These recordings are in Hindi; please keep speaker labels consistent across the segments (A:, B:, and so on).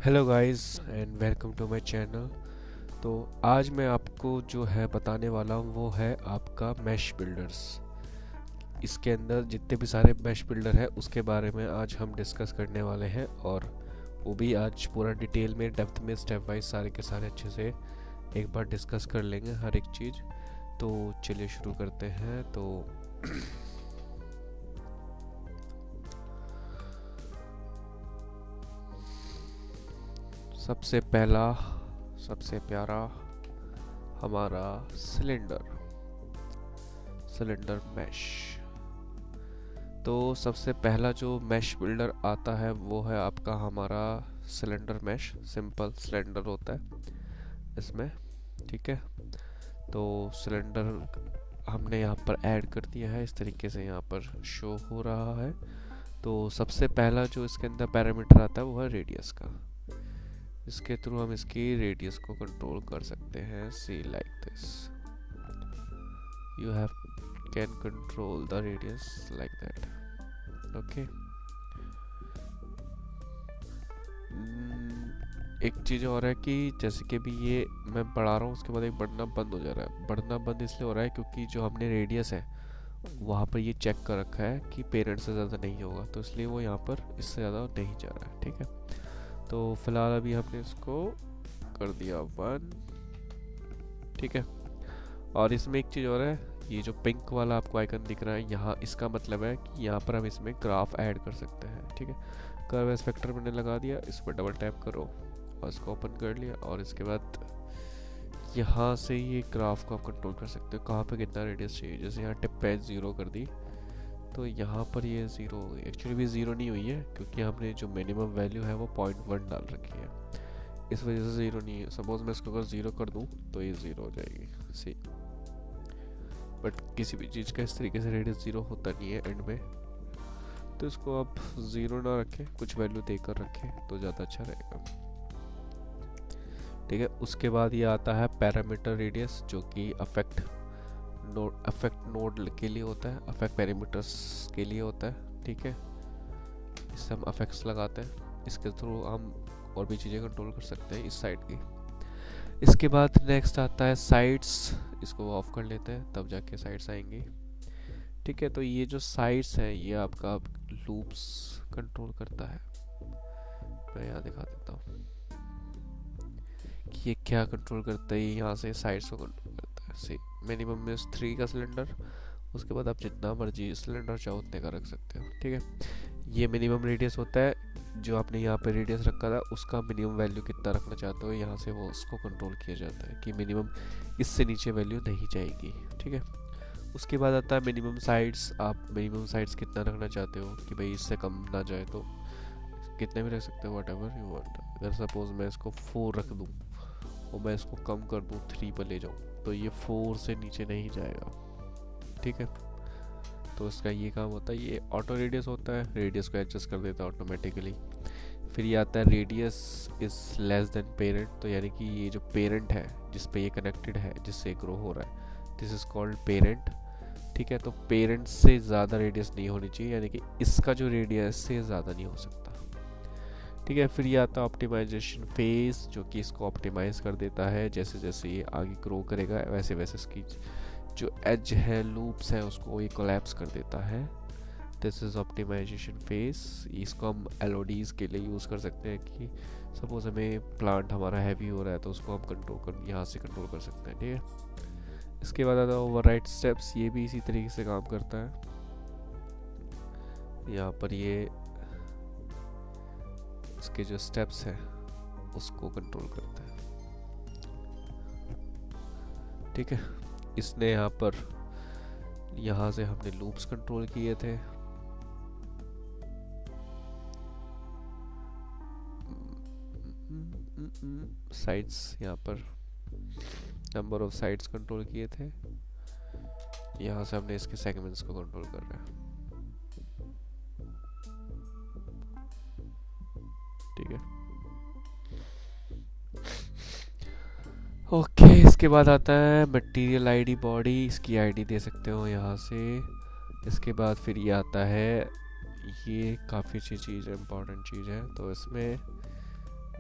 A: Hello guys and welcome to my channel. तो आज मैं आपको जो है बताने वाला हूँ वो है आपका मैश बिल्डर्स। इसके अंदर जितने भी सारे मैश बिल्डर है उसके बारे में आज हम डिस्कस करने वाले हैं, और वो भी आज पूरा डिटेल में डेप्थ में स्टेप वाइज सारे के सारे अच्छे से एक बार डिस्कस कर लेंगे हर एक चीज़। तो चलिए शुरू करते हैं। तो सबसे पहला सबसे प्यारा हमारा सिलेंडर सिलेंडर मैश। तो सबसे पहला जो मैश बिल्डर आता है वो है आपका हमारा सिलेंडर मैश। सिंपल सिलेंडर होता है इसमें, ठीक है। तो सिलेंडर हमने यहाँ पर ऐड कर दिया है, इस तरीके से यहाँ पर शो हो रहा है। तो सबसे पहला जो इसके अंदर पैरामीटर आता है वो है रेडियस का। इसके थ्रू हम इसकी रेडियस को कंट्रोल कर सकते हैं। See like this, you have can control the radius like that. Okay. एक चीज़ और है कि जैसे कि भी ये मैं बढ़ा रहा हूँ उसके बाद एक बढ़ना बंद हो जा रहा है। बढ़ना बंद इसलिए हो रहा है क्योंकि जो हमने रेडियस है वहाँ पर ये चेक कर रखा है कि पेरेंट से ज़्यादा नहीं होगा, तो इसलिए वो यहाँ पर इससे ज़्यादा नहीं जा रहा है, ठीक है। तो फिलहाल अभी हमने इसको कर दिया 1, ठीक है। और इसमें एक चीज़ और है, ये जो पिंक वाला आपको आइकन दिख रहा है यहाँ, इसका मतलब है कि यहाँ पर हम इसमें ग्राफ ऐड कर सकते हैं, ठीक है। कर्व एस्पेक्टर मैंने लगा दिया, इस पर डबल टैप करो और इसको ओपन कर लिया, और इसके बाद यहाँ से ये ग्राफ को आप कंट्रोल कर सकते हो कहाँ पे कितना रेडियस चाहिए। जैसे यहाँ टिप पे 0 कर दी तो यहाँ पर ये 0 हो गई। एक्चुअली भी 0 नहीं हुई है क्योंकि हमने जो मिनिमम वैल्यू है वो 0.1 डाल रखी है, इस वजह से 0 नहीं है। सपोज मैं इसको अगर 0 कर दूँ तो ये 0 हो जाएगी, सी। बट किसी भी चीज़ का इस तरीके से रेडियस 0 होता नहीं है एंड में, तो इसको आप 0 ना रखें, कुछ वैल्यू देकर रखें तो ज़्यादा अच्छा रहेगा, ठीक है। उसके बाद ये आता है पैरामीटर रेडियस, जो कि अफेक्ट नोड के लिए होता है, अफेक्ट पैरामीटर्स के लिए होता है, ठीक है। इससे हम अफेक्ट्स लगाते हैं, इसके थ्रू हम और भी चीज़ें कंट्रोल कर सकते हैं इस साइड की। इसके बाद नेक्स्ट आता है साइड्स। इसको ऑफ कर लेते हैं तब जाके साइड्स आएंगी, ठीक है। तो ये जो साइड्स हैं ये आपका लूप्स कंट्रोल करता है। मैं यहाँ दिखा देता हूँ कि ये क्या कंट्रोल करता है। यहाँ से साइड्स को कंट्रोल करता है। सी मिनिमम में 3 का सिलेंडर, उसके बाद आप जितना मर्जी सिलेंडर चाहो उतने का रख सकते हो, ठीक है। ये मिनिमम रेडियस होता है, जो आपने यहाँ पे रेडियस रखा था उसका मिनिमम वैल्यू कितना रखना चाहते हो, यहाँ से वो उसको कंट्रोल किया जाता है कि मिनिमम इससे नीचे वैल्यू नहीं जाएगी, ठीक है। उसके बाद आता है मिनिमम साइड्स। आप मिनिमम साइड्स कितना रखना चाहते हो कि भाई इससे कम ना जाए, तो कितने भी रख सकते हो, वट एवर यू वांट। अगर सपोज मैं इसको 4 रख दूँ और मैं इसको कम कर दूँ 3 पर ले जाऊँ तो ये 4 से नीचे नहीं जाएगा, ठीक है। तो इसका ये काम होता है। ये ऑटो रेडियस होता है, रेडियस को एडजस्ट कर देता है ऑटोमेटिकली। फिर ये आता है radius is less than parent, तो यानी कि ये जो पेरेंट है जिस पे ये कनेक्टेड है, जिससे ग्रो हो रहा है, दिस इज़ कॉल्ड पेरेंट, ठीक है। तो पेरेंट से ज़्यादा रेडियस नहीं होनी चाहिए, यानी कि इसका जो रेडियस से ज़्यादा नहीं हो सकता, ठीक है। फिर ये आता है ऑप्टिमाइजेशन फेज, जो कि इसको ऑप्टिमाइज कर देता है। जैसे जैसे ये आगे ग्रो करेगा वैसे वैसे इसकी जो एज है, लूप्स है, उसको ये कोलैप्स कर देता है। This is optimisation phase. इसको हम एलओडीज़ के लिए यूज़ कर सकते हैं कि सपोज हमें प्लांट हमारा हैवी हो रहा है तो उसको हम कंट्रोल कर यहाँ से कंट्रोल कर सकते हैं, ठीक है। इसके बाद आता है ओवरराइड स्टेप्स। ये भी इसी तरीके से काम करता है। यहाँ पर ये इसके जो स्टेप्स हैं उसको कंट्रोल करता है, ठीक है। इसने यहाँ पर यहाँ से हमने लूप्स कंट्रोल किए थे। साइड्स, यहाँ पर नंबर ऑफ साइड्स कंट्रोल किए थे। यहाँ से हमने इसके सेगमेंट्स को कंट्रोल कर रहे हैं, ठीक है। ओके। इसके बाद आता है मटेरियल आईडी बॉडी। इसकी आईडी दे सकते हो यहाँ से। इसके बाद फिर ये आता है, ये काफ़ी अच्छी चीज़ है, इम्पॉर्टेंट चीज़ है। तो इसमें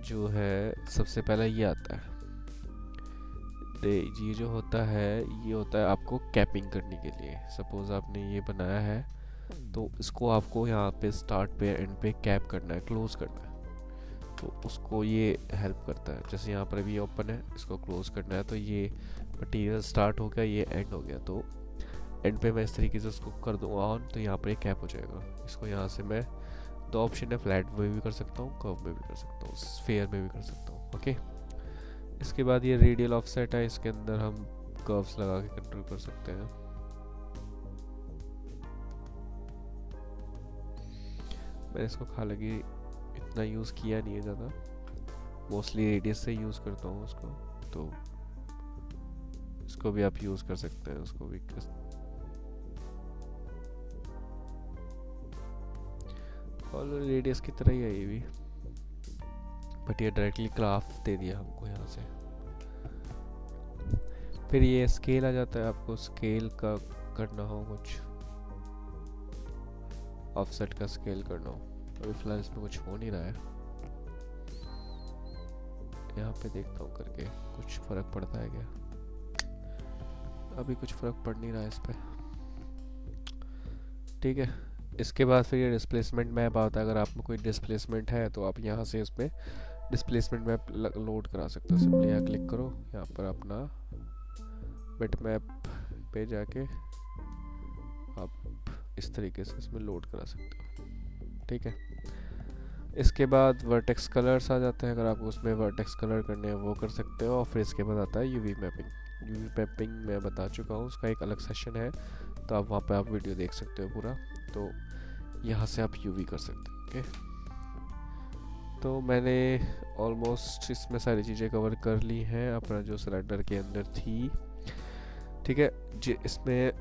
A: जो है सबसे पहला ये आता है। ये जो होता है ये होता है आपको कैपिंग करने के लिए। सपोज आपने ये बनाया है तो इसको आपको यहाँ पे स्टार्ट पे एंड पे कैप करना है, क्लोज करना है, तो उसको ये हेल्प करता है। जैसे यहाँ पर अभी ओपन है, इसको क्लोज करना है तो ये मटेरियल स्टार्ट हो गया, ये एंड हो गया, तो एंड पे मैं इस तरीके से उसको कर दूँगा ऑन, तो यहाँ पर ये कैप हो जाएगा। इसको यहाँ से मैं दो ऑप्शन है, फ्लैट में भी कर सकता हूँ, कर्व में भी कर सकता हूँ, स्फीयर में भी कर सकता हूँ। ओके, इसके बाद ये रेडियल ऑफसेट है, इसके अंदर हम कर्व्स लगा के कंट्रोल कर सकते हैं। मैंने इसको हालांकि इतना यूज़ किया नहीं है ज़्यादा, मोस्टली रेडियस से यूज़ करता हूँ उसको, तो इसको भी आप यूज़ कर सकते हैं, उसको भी और रेडियस की तरह ही है ये भी, बट ये डायरेक्टली क्राफ्ट दे दिया हमको यहाँ से। फिर ये स्केल आ जाता है, आपको स्केल का करना हो, कुछ ऑफसेट का स्केल करना हो। अभी फिलहाल इसमें कुछ हो नहीं रहा है, यहाँ पे देखता हूँ करके कुछ फर्क पड़ता है क्या। अभी कुछ फर्क पड़ नहीं रहा है इस पे। ठीक है, इसके बाद फिर ये डिस्प्लेसमेंट मैप आता है। अगर आप में कोई डिस्प्लेसमेंट है तो आप यहाँ से उसमें डिस्प्लेसमेंट मैप लोड करा सकते हो। सिंपली यहाँ क्लिक करो, यहाँ पर अपना बिट मैप पे जाके आप इस तरीके से इसमें लोड करा सकते हो। ठीक है, इसके बाद वर्टेक्स कलर्स आ जाते हैं। अगर आप उसमें वर्टेक्स कलर करने हैं वो कर सकते हो। और फिर इसके बाद आता है यूवी मैपिंग। यूवी मैपिंग मैं बता चुका हूँ, उसका एक अलग सेशन है, तो आप वहाँ पे आप वीडियो देख सकते हो पूरा। तो यहाँ से आप यूवी कर सकते हो। ओके, तो मैंने ऑलमोस्ट इसमें सारी चीज़ें कवर कर ली हैं अपना जो सिलेंडर के अंदर थी। ठीक है जी, इसमें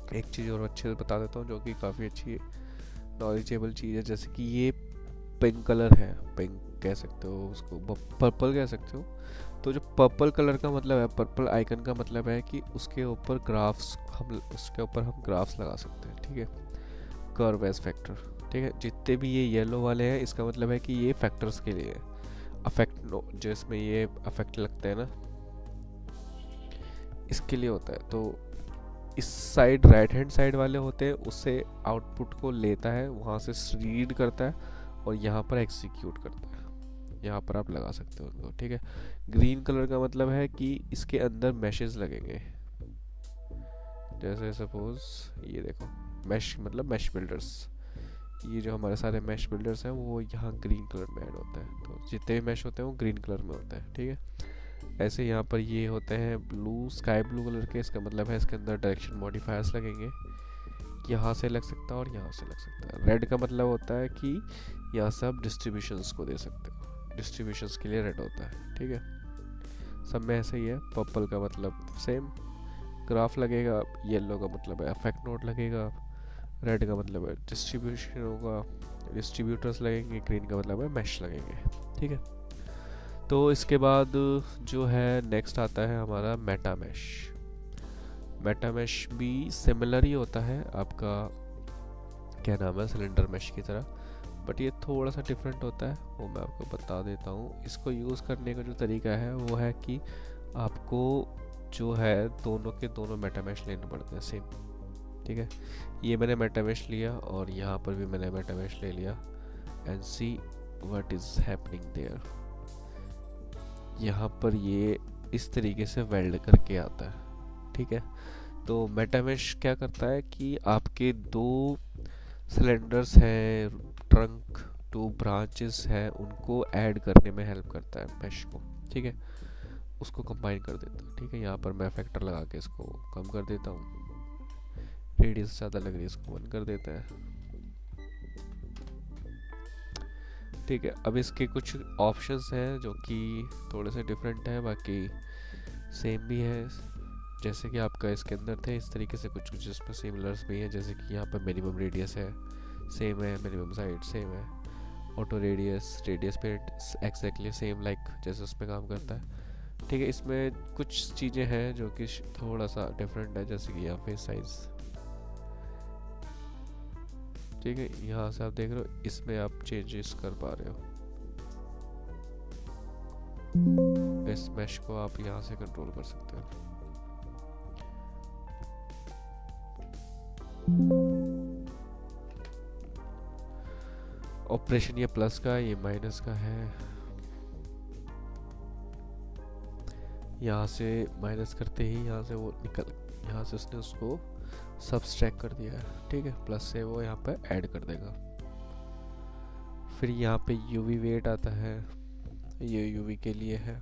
A: एक चीज़ और अच्छे से बता देता हूँ जो कि काफ़ी अच्छी नॉलेजेबल चीज़ है। जैसे कि ये पिंक कलर है, पिंक कह सकते हो उसको, पर्पल कह सकते हो। तो जो पर्पल कलर का मतलब है, पर्पल आइकन का मतलब है कि उसके ऊपर हम ग्राफ्स लगा सकते हैं। ठीक है, कर्व एज फैक्टर। ठीक है, जितने भी ये येलो वाले हैं इसका मतलब है कि ये फैक्टर्स के लिए है। जो इसमें ये अफेक्ट लगता है ना, इसके लिए होता है। तो इस साइड राइट हैंड साइड वाले होते हैं, उससे आउटपुट को लेता है, वहाँ से रीड करता है और यहाँ पर एग्जीक्यूट करता है। यहाँ पर आप लगा सकते हो उनको। ठीक है, ग्रीन कलर का मतलब है कि इसके अंदर मैशेस लगेंगे। जैसे सपोज ये देखो, मैश मतलब मैश बिल्डर्स, ये जो हमारे सारे मैश बिल्डर्स हैं वो यहाँ ग्रीन कलर में ऐड होता है। तो जितने भी मैश होते हैं वो ग्रीन कलर में होते हैं। ठीक है, ऐसे यहाँ पर ये होते हैं ब्लू, स्काई ब्लू कलर के। इसका मतलब है इसके अंदर डायरेक्शन मॉडिफायर्स लगेंगे, यहाँ से लग सकता है और यहाँ से लग सकता है। रेड का मतलब होता है कि यहाँ से आप डिस्ट्रीब्यूशंस को दे सकते हो, डिस्ट्रीब्यूशंस के लिए रेड होता है। ठीक है, सब में ऐसे ही है। पर्पल का मतलब सेम ग्राफ लगेगा, येलो का मतलब है अफेक्ट नोड लगेगा, रेड का मतलब है डिस्ट्रीब्यूशन होगा, डिस्ट्रीब्यूटर्स लगेंगे, ग्रीन का मतलब है मैश लगेंगे। ठीक है, तो इसके बाद जो है नेक्स्ट आता है हमारा मेटा मैश। मेटा मैश भी सिमिलर ही होता है आपका, क्या नाम है, सिलेंडर मैश की तरह, बट ये थोड़ा सा डिफरेंट होता है, वो मैं आपको बता देता हूँ। इसको यूज़ करने का जो तरीका है वो है कि आपको जो है दोनों के दोनों मेटा मैश लेने पड़ते हैं सेम। ठीक है, ये मैंने मेटा मैश लिया और यहाँ पर भी मैंने मेटा मैश ले लिया, and see what is happening there. यहाँ पर ये इस तरीके से वेल्ड करके आता है। ठीक है, तो मेटा मैश क्या करता है कि आपके दो सिलेंडर्स हैं, ट्रंक, दो ब्रांचेस हैं, उनको ऐड करने में हेल्प करता है मैश को। ठीक है, उसको कंबाइन कर देता हूँ। ठीक है, यहाँ पर मैं फैक्टर लगा के इसको कम कर देता हूँ, रेडियस ज़्यादा लग रही है इसको 1 कर देता है। ठीक है, अब इसके कुछ ऑप्शंस हैं जो कि थोड़े से डिफरेंट हैं, बाकी सेम भी है। जैसे कि आपका इसके अंदर थे इस तरीके से कुछ कुछ इसमें सिमिलर्स भी हैं। जैसे कि यहाँ पर मिनिमम रेडियस है, सेम है, मिनिमम साइड सेम है, ऑटो रेडियस पे एक्जैक्टली सेम लाइक जैसे उसमें काम करता है। ठीक है, इसमें कुछ चीज़ें हैं जो कि थोड़ा सा डिफरेंट है, जैसे कि यहाँ फेस साइज। ठीक है, यहाँ से आप देख रहे हो, इसमें आप चेंजेस कर पा रहे हो। इस मैश को आप यहाँ से कंट्रोल कर सकते हो। ऑपरेशन ये प्लस का, ये माइनस का है। यहाँ से माइनस करते ही यहाँ से वो निकल, यहाँ से उसने उसको सब्सट्रैक्ट कर दिया है, ठीक है। प्लस से वो यहाँ पे ऐड कर देगा। फिर यहाँ पे यूवी वेट आता है, ये यूवी के लिए है।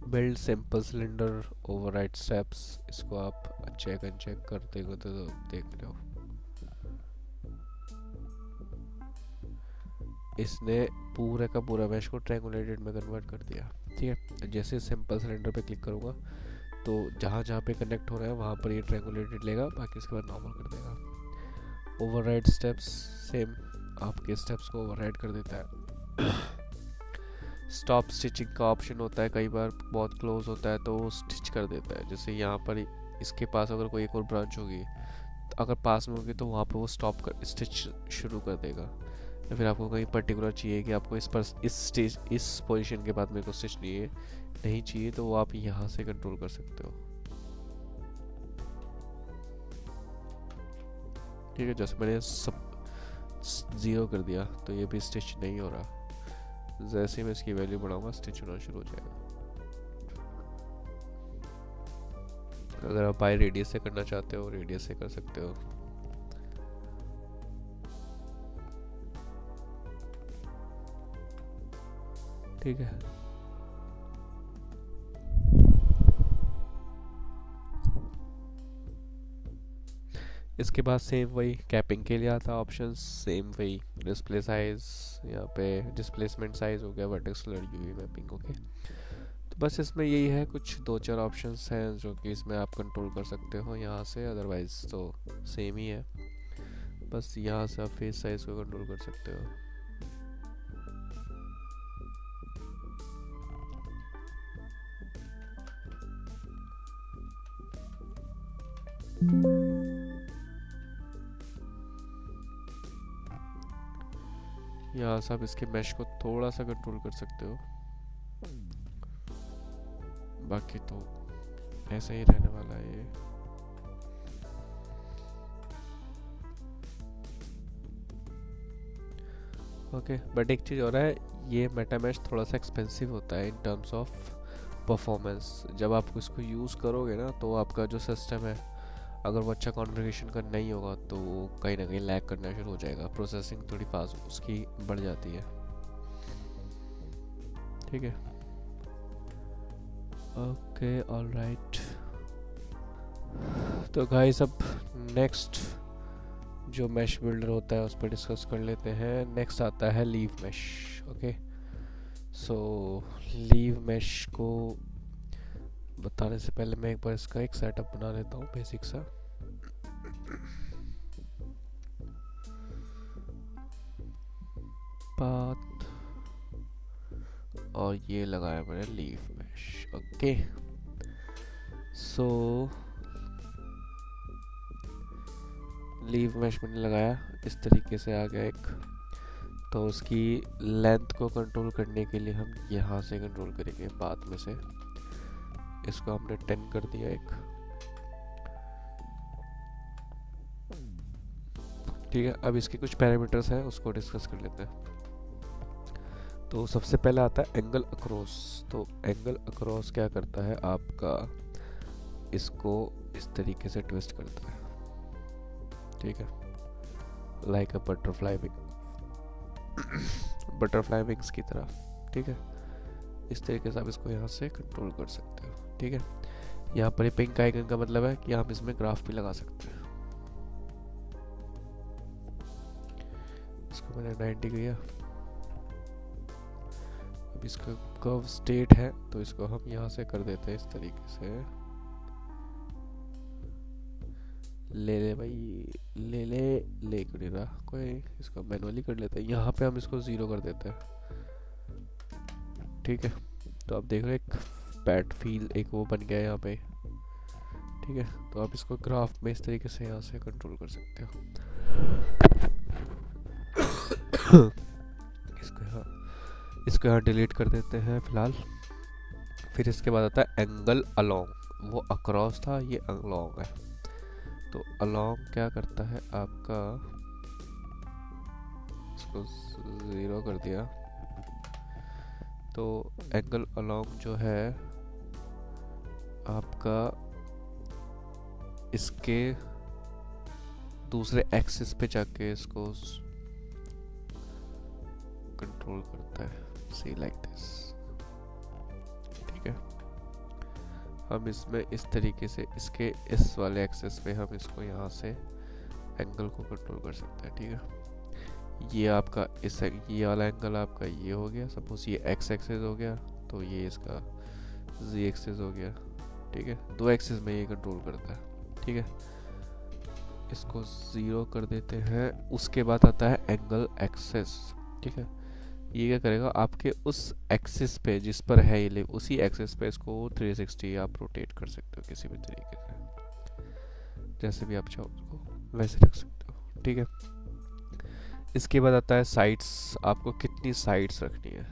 A: Build simple cylinder override steps, इसको आप चेक अनचेक करते हो तो देख रहे हो। इसने पूरे का पूरा मैश को ट्रायंगुलेटेड में कन्वर्ट कर दिया, ठीक है। जैसे सिंपल सिलेंडर पे क्लिक करूँगा तो जहाँ जहाँ पे कनेक्ट हो रहा है वहाँ पर ये ट्रायंगुलेटेड लेगा, बाकी इसके बाद नॉर्मल कर देगा। ओवरराइड स्टेप्स सेम, आपके स्टेप्स को ओवरराइड कर देता है। स्टॉप स्टिचिंग का ऑप्शन होता है, कई बार बहुत क्लोज होता है तो वो स्टिच कर देता है। जैसे यहाँ पर इसके पास अगर कोई एक और ब्रांच होगी, अगर पास में होगी तो वहाँ पे वो स्टॉप कर स्टिच शुरू कर देगा। या फिर आपको कहीं पर्टिकुलर चाहिए कि आपको इस पोजीशन के बाद मेरे को स्टिच नहीं चाहिए तो वो आप यहाँ से कंट्रोल कर सकते हो, ठीक है। जैसे मैंने सब 0 कर दिया तो ये भी स्टिच नहीं हो रहा। जैसे मैं इसकी वैल्यू बढ़ाऊंगा स्टिच होना शुरू हो जाएगा। अगर आप बाय रेडियस से करना चाहते हो रेडियस से कर सकते हो। ठीक है, इसके बाद सेम वही कैपिंग के लिए आता है ऑप्शन, सेम वही डिस्प्ले साइज, यहाँ पे डिस्प्लेसमेंट साइज हो गया, vertex colour, UV mapping, okay. तो बस इसमें यही है, कुछ 2-4 ऑप्शंस हैं जो कि इसमें आप कंट्रोल कर सकते हो यहाँ से, अदरवाइज तो सेम ही है। बस यहाँ से आप फेस साइज को कंट्रोल कर सकते हो। यहाँ से आप इसके मैश को थोड़ा सा कंट्रोल कर सकते हो, बाकी तो ऐसा ही रहने वाला है ये। ओके, बट एक चीज़ और है, ये मेटामैश थोड़ा सा एक्सपेंसिव होता है इन टर्म्स ऑफ परफॉर्मेंस। जब आप इसको यूज़ करोगे ना तो आपका जो सिस्टम है अगर वो अच्छा कॉन्फ़िगरेशन का नहीं होगा तो कहीं ना कहीं लैग करना शुरू हो जाएगा, प्रोसेसिंग थोड़ी फास्ट उसकी बढ़ जाती है, ठीक है। Okay, alright. तो गाइस अब नेक्स्ट जो मैश बिल्डर होता है उस पर डिस्कस कर लेते हैं। नेक्स्ट आता है leave mesh, okay. So leave mesh को बताने से पहले मैं एक बार इसका एक सेटअप बना लेता हूँ बेसिक सा। पाथ और ये लगाया मैंने leave mesh, okay. So leave mesh मैंने लगाया, इस तरीके से आ गया एक। तो उसकी लेंथ को कंट्रोल करने के लिए हम यहाँ से कंट्रोल करेंगे, पाथ में से इसको हमने 10 कर दिया एक, ठीक है। अब इसके कुछ पैरामीटर्स हैं उसको डिस्कस कर लेते हैं। तो सबसे पहले आता है एंगल अक्रॉस। तो एंगल अक्रॉस क्या करता है, आपका इसको इस तरीके से ट्विस्ट करता है, ठीक है, लाइक अ बटरफ्लाई विंग्स की तरह, ठीक है। इस तरीके से आप इसको यहाँ से कंट्रोल कर सकते हो, ठीक है। यहाँ पर पिंक आइकन का मतलब है कि आप इसमें ग्राफ भी लगा सकते हैं। इसको मैंने 90 किया। अब इसका कर्व स्टेट है तो इसको हम यहाँ से कर देते हैं इस तरीके से। ले भाई, ले क्यों नहीं रहा कोई, इसको मैनुअली कर लेते हैं। यहाँ पे हम इसको 0 कर देते हैं, ठीक है। तो आप देख रहे हैं एक पैट फील एक वो बन गया यहाँ पे, ठीक है। तो आप इसको ग्राफ में इस तरीके से यहाँ से कंट्रोल कर सकते हो। इसको यहाँ इसको यहाँ डिलीट कर देते हैं फिलहाल। फिर इसके बाद आता है एंगल अलोंग, वो अक्रॉस था, ये अलोंग है। तो अलोंग क्या करता है आपका, इसको 0 कर दिया, तो एंगल अलोंग जो है आपका इसके दूसरे एक्सिस पे जाके इसको कंट्रोल करता है, सी लाइक दिस। ठीक है, हम इसमें इस तरीके से इसके इस वाले एक्सिस पे हम इसको यहाँ से एंगल को कंट्रोल कर सकते हैं। ठीक है, ये आपका ये वाला एंगल आपका ये हो गया, सपोज ये एक्स एक्सिस हो गया, तो ये इसका जी एक्सिस हो गया। ठीक है, 2 एक्सिस में ये कंट्रोल करता है। ठीक है, इसको 0 कर देते हैं। उसके बाद आता है एंगल एक्सिस। ठीक है, ये क्या करेगा, आपके उस एक्सिस पे जिस पर है ये उसी एक्सिस पे इसको 360 आप रोटेट कर सकते हो किसी भी तरीके से, जैसे भी आप चाहो उसको वैसे रख सकते हो। ठीक है, इसके बाद आता है साइड्स, आपको कितनी साइड्स रखनी है।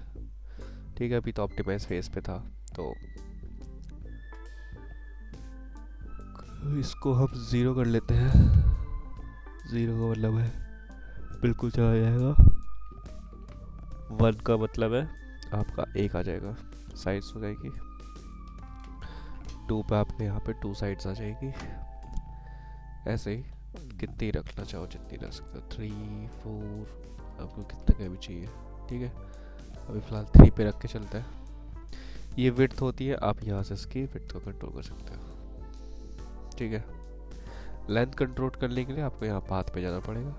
A: ठीक है, अभी तो ऑप्टिमाइज फेज पे था, तो इसको हम 0 कर लेते हैं। 0 का मतलब है बिल्कुल चला जाएगा, 1 का मतलब है आपका 1 आ जाएगा, साइड्स हो जाएगी। 2 पे आपके यहाँ पे 2 साइड्स आ जाएगी। ऐसे ही कितनी रखना चाहो जितनी रख सकते हो, 3 4 आपको कितने का भी चाहिए। ठीक है, अभी फ़िलहाल 3 पे रख के चलता है। ये विड्थ होती है, आप यहाँ से इसकी विड्थ को कंट्रोल कर सकते हो। ठीक है, लेंथ कंट्रोल करने के लिए आपको यहाँ पाथ पे जाना पड़ेगा,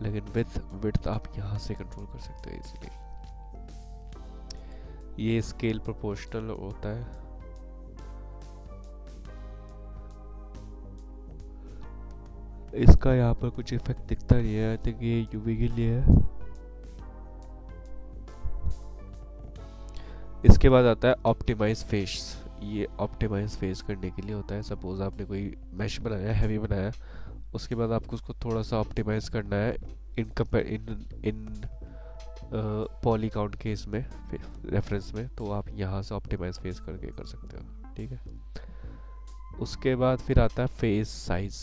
A: लेकिन विड्थ आप यहाँ से कंट्रोल कर सकते हो इजीली। ये स्केल प्रोपोर्शनल होता है। इसका यहाँ पर कुछ इफेक्ट दिखता नहीं है, आई थिंक ये यूवी के लिए है। इसके बाद आता है ऑप्टिमाइज फेस। ये ऑप्टिमाइज फेस करने के लिए होता है, सपोज आपने कोई मैश बनाया, हैवी बनाया, उसके बाद आपको उसको थोड़ा सा ऑप्टिमाइज करना है इन पॉली काउंट के इसमें रेफरेंस में, तो आप यहाँ से ऑप्टिमाइज फेस करके कर सकते हो। ठीक है, उसके बाद फिर आता है फेस साइज।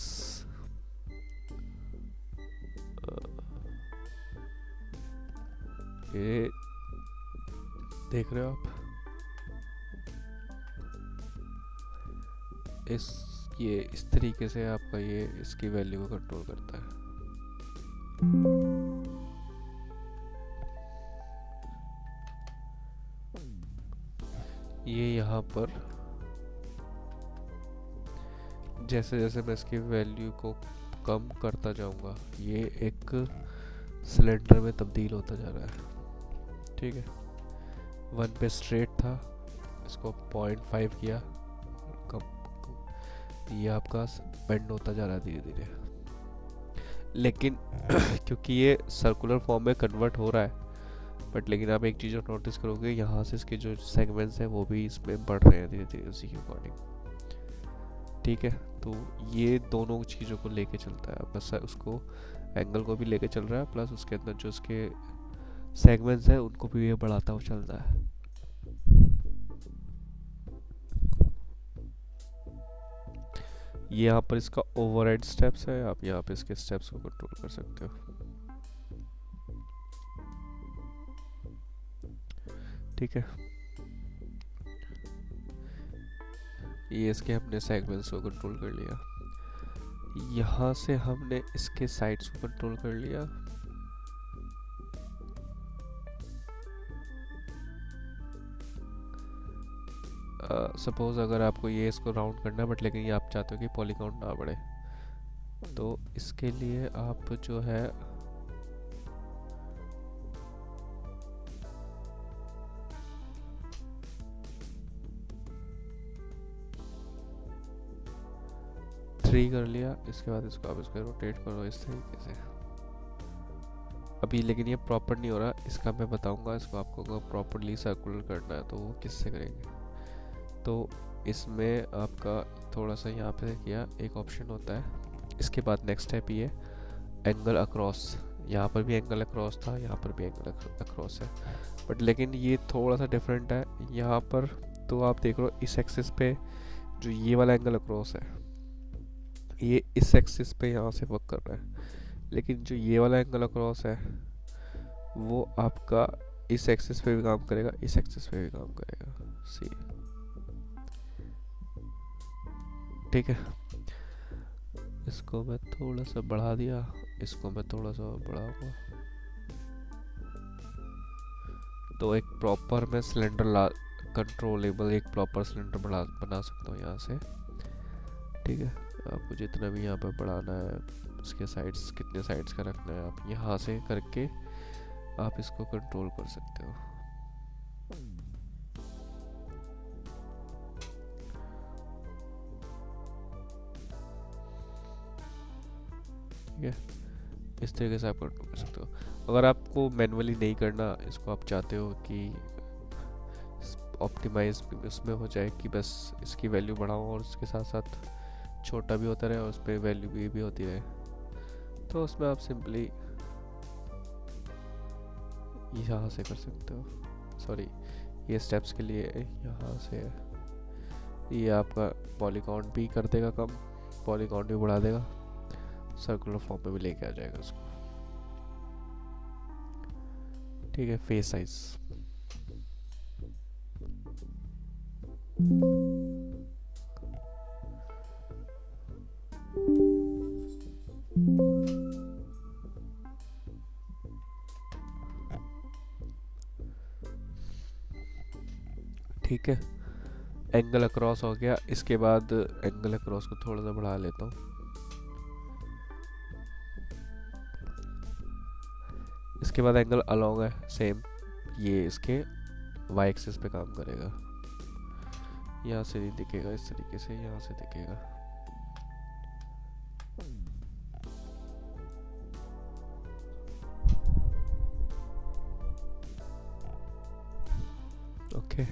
A: ये देख रहे हो आप, ये इस तरीके से आपका ये इसकी वैल्यू को कंट्रोल करता है। ये यहाँ पर जैसे जैसे मैं इसकी वैल्यू को कम करता जाऊंगा, ये एक सिलेंडर में तब्दील होता जा रहा है। ठीक है, 1 पे स्ट्रेट था, इसको 0.5 किया, ये आपका बेंड होता जा रहा है धीरे धीरे। लेकिन क्योंकि ये सर्कुलर फॉर्म में कन्वर्ट हो रहा है, बट लेकिन आप एक चीज़ नोटिस करोगे, यहाँ से इसके जो सेगमेंट्स हैं वो भी इसमें बढ़ रहे हैं धीरे धीरे उसी के अकॉर्डिंग। ठीक है, तो ये दोनों चीज़ों को लेके चलता है, बस उसको एंगल को भी लेके चल रहा है, प्लस उसके अंदर जो उसके सेगमेंट्स हैं उनको भी ये बढ़ाता हुआ चल रहा है। ये यहाँ पर इसका ओवरराइड स्टेप्स है, आप यहाँ पे इसके स्टेप्स को कंट्रोल कर सकते हो। ठीक है, ये इसके हमने सेगमेंट्स को कंट्रोल कर लिया। यहाँ से हमने इसके साइड्स को कंट्रोल कर लिया। सपोज अगर आपको ये इसको राउंड करना है, बट लेकिन ये आप चाहते हो कि पॉलीगॉन ना बढ़े, तो इसके लिए आप जो है थ्री कर लिया। इसके बाद इसको आप इसको रोटेट करो इस तरीके से। अभी लेकिन ये प्रॉपर नहीं हो रहा, इसका मैं बताऊंगा। इसको आपको प्रॉपरली सर्कुलर करना है तो वो किससे करेंगे, तो इसमें आपका थोड़ा सा यहाँ पे किया एक ऑप्शन होता है। इसके बाद नेक्स्ट स्टेप ये एंगल अक्रॉस, यहाँ पर भी एंगल अक्रॉस था, यहाँ पर भी एंगल अक्रॉस है, बट लेकिन ये थोड़ा सा डिफरेंट है। यहाँ पर तो आप देख रहे हो इस एक्सिस पे जो ये वाला एंगल अक्रॉस है, ये इस एक्सिस पे यहाँ से वर्क कर रहा है, लेकिन जो ये वाला एंगल अक्रॉस है वो आपका इस एक्सिस पे भी काम करेगा, इस एक्सिस पे भी काम करेगा। सी, ठीक है। इसको मैं थोड़ा सा बढ़ा दिया, इसको मैं थोड़ा सा बढ़ाऊंगा, तो एक प्रॉपर मैं सिलेंडर कंट्रोलेबल एक प्रॉपर सिलेंडर बना सकता हूँ यहाँ से। ठीक है, आपको जितना भी यहाँ पे बढ़ाना है, इसके साइड्स कितने साइड्स का रखना है, आप यहाँ से करके आप इसको कंट्रोल कर सकते हो। ठीक है, इस तरीके से आप कंट्रोल कर सकते हो। अगर आपको मैनुअली नहीं करना, इसको आप चाहते हो कि ऑप्टिमाइज उसमें हो जाए कि बस इसकी वैल्यू बढ़ाओ और उसके साथ साथ छोटा भी होता रहे और उस पर वैल्यू भी होती रहे, तो उसमें आप सिंपली यहाँ से कर सकते हो। सॉरी, ये स्टेप्स के लिए यहाँ से ये आपका पॉलीगॉन भी कर देगा कम, पॉलीगॉन भी बढ़ा देगा, सर्कुलर फॉर्म में भी लेके आ जाएगा उसको। ठीक है, फेस साइज ठीक है, एंगल अक्रॉस हो गया। इसके बाद एंगल अक्रॉस को थोड़ा सा बढ़ा लेता हूँ। इसके बाद एंगल अलोंग है सेम, ये इसके वाई एक्सिस पे काम करेगा। यहाँ से नहीं दिखेगा, इस तरीके से यहाँ से दिखेगा। ओके,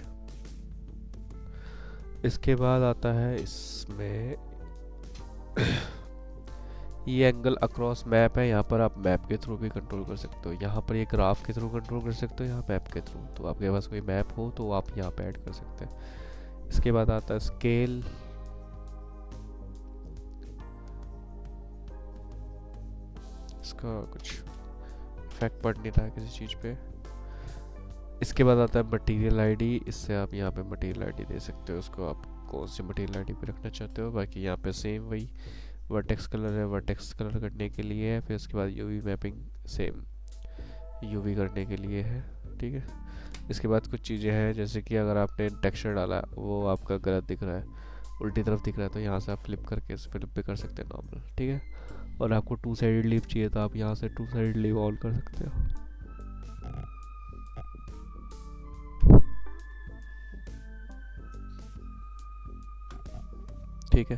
A: इसके बाद आता है इसमें ये एंगल अक्रॉस मैप है। यहाँ पर आप मैप के थ्रू भी कंट्रोल कर सकते हो, यहाँ पर ये ग्राफ के थ्रू कंट्रोल कर सकते हो, यहाँ मैप के थ्रू। तो आपके पास कोई मैप हो तो आप यहाँ पे ऐड कर सकते हैं। इसके बाद आता है स्केल। इसका कुछ इफेक्ट पड़ नहीं रहा है किसी चीज़ पे। इसके बाद आता है मटेरियल आईडी। इससे आप यहाँ पे मटेरियल आईडी दे सकते हो, उसको आप कौन सी मटेरियल आईडी पे रखना चाहते हो। बाकी यहाँ पे सेम वही वर्टेक्स कलर है, वर्टेक्स कलर करने के लिए है। फिर उसके बाद यूवी मैपिंग सेम यूवी करने के लिए है। ठीक है, इसके बाद कुछ चीज़ें हैं, जैसे कि अगर आपने टेक्सचर डाला वो आपका गलत दिख रहा है, उल्टी तरफ दिख रहा है, तो यहाँ से आप फ्लिप करके इस फ्लिप भी कर सकते हैं नॉर्मल। ठीक है, और आपको टू साइडेड लीव चाहिए तो आप यहाँ से टू साइडेड लीव ऑन कर सकते हो। ठीक है,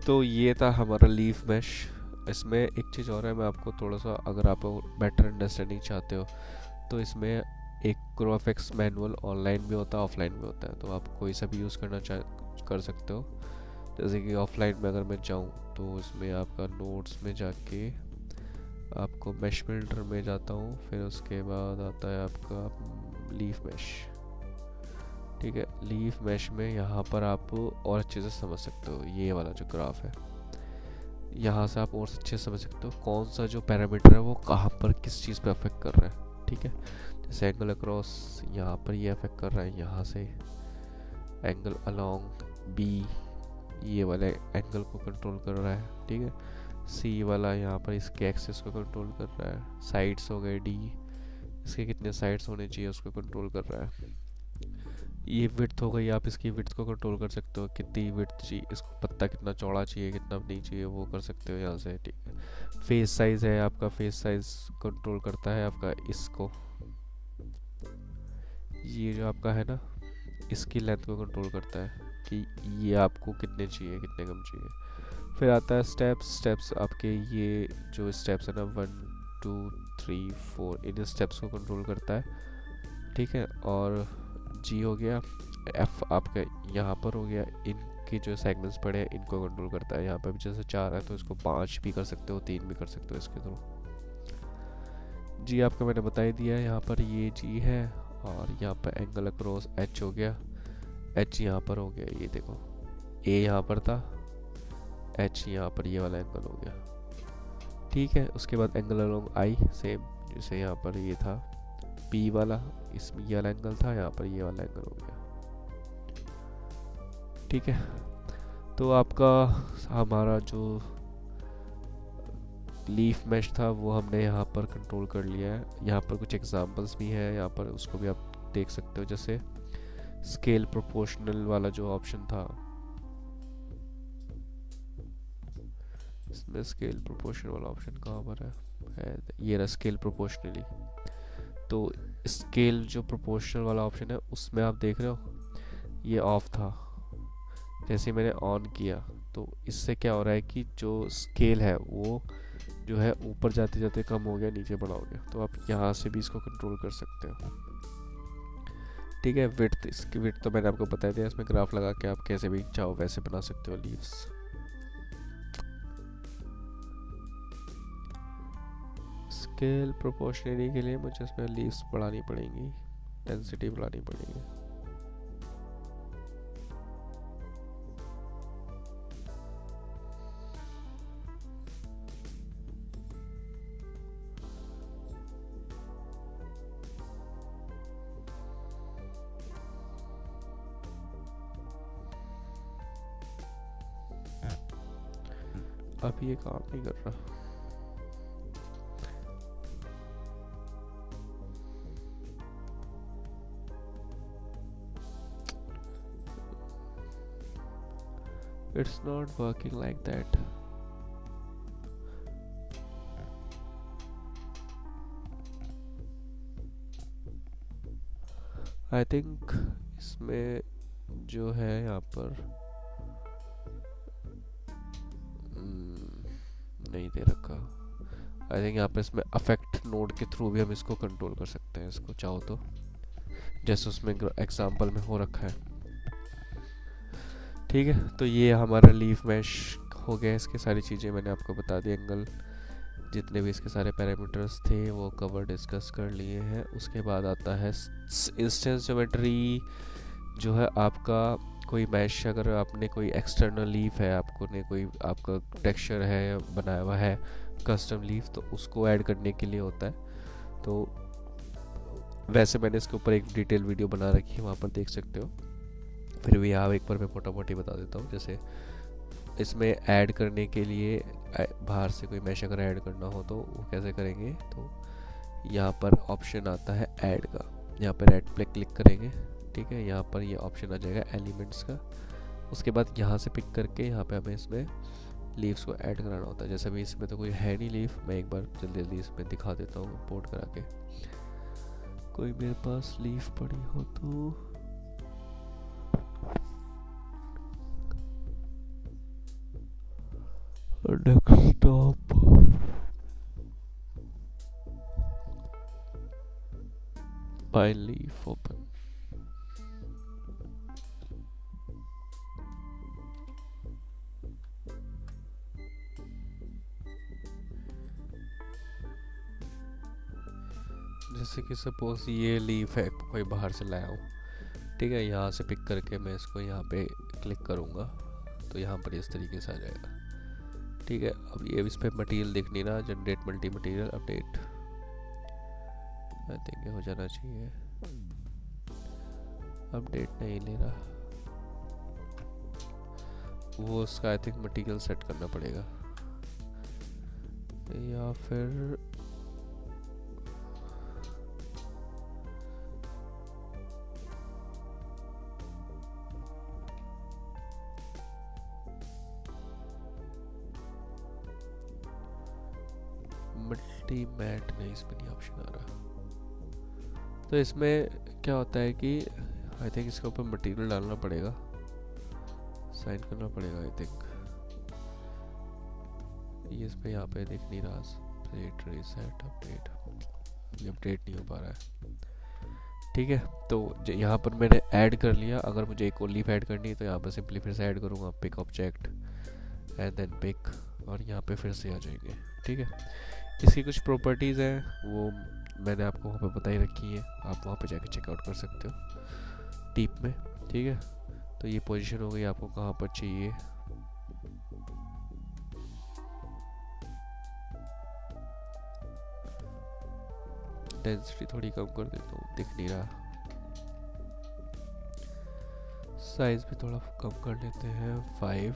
A: तो ये था हमारा लीफ मैश। इसमें एक चीज़ और है, मैं आपको थोड़ा सा, अगर आप बेटर अंडरस्टैंडिंग चाहते हो तो इसमें एक ग्राफिक्स मैनुअल ऑनलाइन भी होता है, ऑफलाइन भी होता है। तो आप कोई सा भी यूज़ कर सकते हो। जैसे कि ऑफलाइन में अगर मैं जाऊँ तो इसमें आपका नोट्स में जाके आपको मैश बिल्डर में जाता हूँ, फिर उसके बाद आता है आपका लीफ मैश। ठीक है, लीफ मैश में यहाँ पर आप और अच्छे से समझ सकते हो ये वाला जो ग्राफ है, यहाँ से आप और अच्छे से समझ सकते हो कौन सा जो पैरामीटर है वो कहाँ पर किस चीज़ पे अफेक्ट कर रहा है। ठीक है, जैसे एंगल अक्रॉस यहाँ पर ये अफेक्ट कर रहा है, यहाँ से एंगल अलोंग बी ये वाले एंगल को कंट्रोल कर रहा है। ठीक है, सी वाला यहाँ पर इसके एक्सिस को कंट्रोल कर रहा है। साइड्स हो गए डी, इसके कितने साइड्स होने चाहिए उसको कंट्रोल कर रहा है। ये विड्थ हो गई, आप इसकी विड्थ को कंट्रोल कर सकते हो, कितनी विड्थ चाहिए, इसको पत्ता कितना चौड़ा चाहिए कितना नहीं चाहिए वो कर सकते हो यहाँ से। ठीक है, फेस साइज है आपका, फेस साइज कंट्रोल करता है आपका इसको, ये जो आपका है ना इसकी लेंथ को कंट्रोल करता है कि ये आपको कितने चाहिए कितने कम चाहिए। फिर आता है स्टेप्स आपके, ये जो स्टेप्स है ना 1 2 3 4 इन स्टेप्स को कंट्रोल करता है। ठीक है, और जी हो गया, एफ आपका यहाँ पर हो गया, इनके जो सेगमेंट्स पड़े हैं इनको कंट्रोल करता है। यहाँ पर भी जैसे 4 है तो इसको 5 भी कर सकते हो, 3 भी कर सकते हो इसके थ्रू। जी आपको मैंने बता ही दिया है, यहाँ पर ये जी है और यहाँ पर एंगल अक्रॉस एच हो गया, एच यहाँ पर हो गया, ये देखो ए यहाँ पर था, एच यहाँ पर ये वाला एंगल हो गया, ठीक है। उसके बाद एंगल अलोंग आई सेम, जैसे यहाँ पर ये था पी वाला, इसमें ये वाला एंगल था, यहाँ पर ये वाला एंगल हो गया, ठीक है। तो आपका हमारा जो लीफ मैश था वो हमने यहाँ पर कंट्रोल कर लिया है। यहाँ पर कुछ एग्जांपल्स भी हैं, यहाँ पर उसको भी आप देख सकते हो, जैसे स्केल प्रोपोर्शनल वाला जो ऑप्शन था, इसमें स्केल प्रोपोर्शन वाला ऑप्शन कहाँ पर है ये रहा स्केल प्रोपोर्शनली। तो स्केल जो प्रोपोर्शनल वाला ऑप्शन है उसमें आप देख रहे हो ये ऑफ था, जैसे मैंने ऑन किया तो इससे क्या हो रहा है कि जो स्केल है वो जो है ऊपर जाते जाते कम हो गया, नीचे बड़ा हो गया। तो आप यहाँ से भी इसको कंट्रोल कर सकते हो, ठीक है। विड्थ, इसकी विड्थ तो मैंने आपको बता दिया, इसमें ग्राफ लगा के आप कैसे भी चाहो वैसे बना सकते हो लीव्स। स्केल प्रोपोर्शनली के लिए मुझे इसमें लीव्स बढ़ानी पड़ेंगी, डेंसिटी बढ़ानी पड़ेगी। अभी ये काम नहीं कर रहा। It's not working like that. I think इसमें जो है यहाँ पर नहीं दे रखा। आई थिंक यहाँ पे इसमें अफेक्ट नोड के थ्रू भी हम इसको कंट्रोल कर सकते हैं, इसको चाहो तो, जैसे उसमें एग्जांपल में हो रखा है, ठीक है। तो ये हमारा लीफ मैश हो गया, इसके सारी चीज़ें मैंने आपको बता दी, एंगल जितने भी इसके सारे पैरामीटर्स थे वो कवर डिस्कस कर लिए हैं। उसके बाद आता है इंस्टेंस ज्योमेट्री, जो है आपका कोई मैश, अगर आपने कोई एक्सटर्नल लीफ है, आपको ने कोई आपका टेक्सचर है बनाया हुआ है कस्टम लीफ, तो उसको ऐड करने के लिए होता है। तो वैसे मैंने इसके ऊपर एक डिटेल वीडियो बना रखी है, वहाँ पर देख सकते हो। फिर भी यहाँ एक बार मैं मोटा मोटी बता देता हूँ। जैसे इसमें ऐड करने के लिए बाहर से कोई मैश अगर ऐड करना हो तो वो कैसे करेंगे, तो यहाँ पर ऑप्शन आता है ऐड का, यहाँ पर ऐड पे क्लिक करेंगे, ठीक है। यहाँ पर ये ऑप्शन आ जाएगा एलिमेंट्स का। उसके बाद यहाँ से पिक करके यहाँ पे हमें इसमें लीव्स को ऐड कराना होता है। जैसे अभी इसमें तो कोई है नहीं लीफ, मैं एक बार जल्दी जल्दी इसमें दिखा देता हूँ इंपोर्ट करा के। कोई मेरे पास लीफ पड़ी हो तो डेस्कटॉप, फाइल लीफ ओपन, जैसे कि सपोज ये लीफ है कोई बाहर से लाया हूँ, ठीक है। यहाँ से पिक करके मैं इसको यहाँ पे क्लिक करूँगा तो यहाँ पर इस तरीके से आ जाएगा, ठीक है। अब ये इस पर मटेरियल दिख नहीं रहा, generate multi material update, I think हो जाना चाहिए, अपडेट नहीं ले रहा, वो उसका आई थिंक मटेरियल सेट करना पड़ेगा, या फिर मल्टी मैट नहीं, इसमें नहीं ऑप्शन आ रहा। तो इसमें क्या होता है कि आई थिंक इसके ऊपर मटेरियल डालना पड़ेगा, साइन करना पड़ेगा आई थिंक। ये इस पे यहाँ पे दिख नहीं रहा, अपडेट रीसेट अपडेट, ये अपडेट नहीं हो पा रहा है, ठीक है। तो यहाँ पर मैंने ऐड कर लिया। अगर मुझे एक और लीफ ऐड करनी है तो यहाँ पर सिंपली फिर से ऐड करूँगा, pick object and then pick, और यहाँ पे फिर से आ जाएंगे, ठीक है। इसकी कुछ प्रॉपर्टीज़ हैं वो मैंने आपको वहाँ पे बताई रखी है, आप वहाँ पे जाके चेकआउट कर सकते हो टीप में, ठीक है। तो ये पोजीशन हो गई, आपको कहाँ पर चाहिए। डेंसिटी थोड़ी कम कर देता हूँ, दिख नहीं रहा। साइज भी थोड़ा कम कर लेते हैं 5।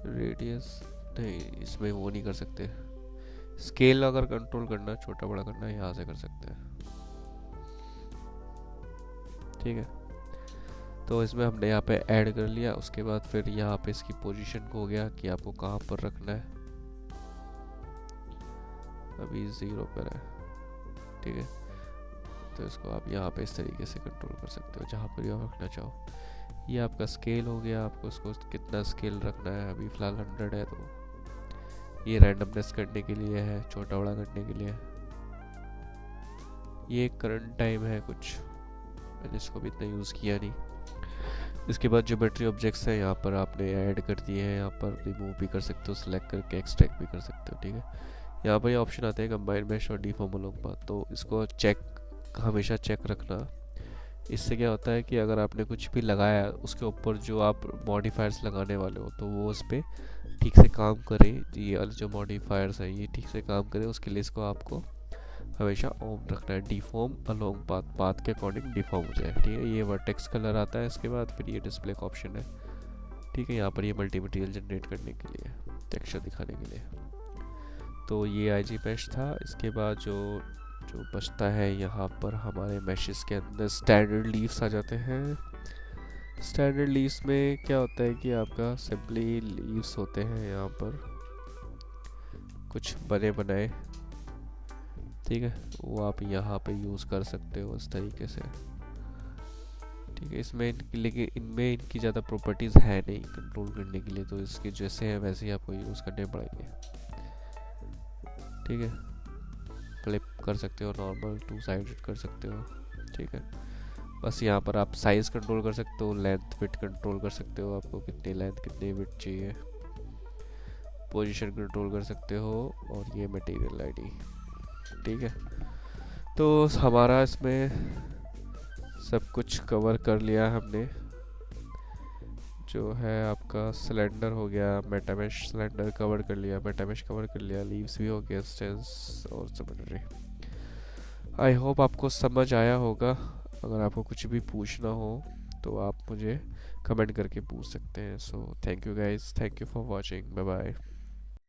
A: रेडियस नहीं, इसमें वो नहीं कर सकते। स्केल अगर कंट्रोल करना, छोटा बड़ा करना, यहाँ से कर सकते हैं, ठीक है। तो इसमें हमने यहाँ पे ऐड कर लिया। उसके बाद फिर यहाँ पे इसकी पोजीशन को हो गया कि आपको कहाँ पर रखना है। अभी 0 पर है, ठीक है। तो इसको आप यहाँ पे इस तरीके से कंट्रोल कर सकते हो जहाँ पर भी आप रखना चाहो। ये आपका स्केल हो गया, आपको इसको कितना स्केल रखना है। अभी फ़िलहाल 100 है, तो ये रैंडमनेस करने के लिए है, छोटा बड़ा करने के लिए। ये करंट टाइम है कुछ, मैंने इसको भी इतना यूज़ किया नहीं। इसके बाद ज्योमेट्री ऑब्जेक्ट्स हैं, यहाँ पर आपने ऐड कर दिए हैं, यहाँ पर रिमूव भी कर सकते हो, सिलेक्ट करके एक्सट्रैक्ट भी कर सकते हो, ठीक है। यहाँ पर ये ऑप्शन आते हैं कंबाइन मैश और डिफॉर्म अलोंग पाथ, तो इसको हमेशा चेक रखना। इससे क्या होता है कि अगर आपने कुछ भी लगाया उसके ऊपर जो आप मॉडिफायर्स लगाने वाले हो, तो वो उस पर ठीक से काम करे। ये जो मॉडिफायर्स हैं ये ठीक से काम करे, उसके लिए इसको आपको हमेशा ऑन रखना है। डिफॉर्म अलोंग पाथ के अकॉर्डिंग डिफॉर्म हो जाए, ठीक है। ये वर्टेक्स कलर आता है। इसके बाद फिर ये डिस्प्ले का ऑप्शन है, ठीक है। यहाँ पर ये मल्टी मटीरियल जनरेट करने के लिए, टेक्सचर दिखाने के लिए। तो ये आईजी मैश था। इसके बाद जो बचता है, यहाँ पर हमारे मैशेस के अंदर स्टैंडर्ड लीव्स आ जाते हैं। स्टैंडर्ड लीव्स में क्या होता है कि आपका सिंपली लीव्स होते हैं यहाँ पर कुछ बने बनाए, ठीक है। वो आप यहाँ पे यूज़ कर सकते हो इस तरीके से, ठीक है। इसमें लेकिन इनमें इनकी ज़्यादा प्रॉपर्टीज़ है नहीं कंट्रोल करने के लिए, तो इसके जैसे हैं वैसे ही आपको यूज़ करने पड़ेंगे, ठीक है। फ्लिप कर सकते हो, नॉर्मल 2 साइडेड कर सकते हो, ठीक है। बस यहाँ पर आप साइज़ कंट्रोल कर सकते हो, लेंथ विड्थ कंट्रोल कर सकते हो, आपको कितनी लेंथ कितनी विड्थ चाहिए। पोजीशन कंट्रोल कर सकते हो, और ये मटेरियल आईडी, ठीक है। तो हमारा इसमें सब कुछ कवर कर लिया हमने। जो है आपका सिलेंडर हो गया, मेटामेश सिलेंडर कवर कर लिया, मेटामेश कवर कर लिया, लीव्स भी हो गया, स्टेंस और सिमेट्री। आई होप आपको समझ आया होगा। अगर आपको कुछ भी पूछना हो तो आप मुझे कमेंट करके पूछ सकते हैं। So thank you guys, thank you for watching, bye bye.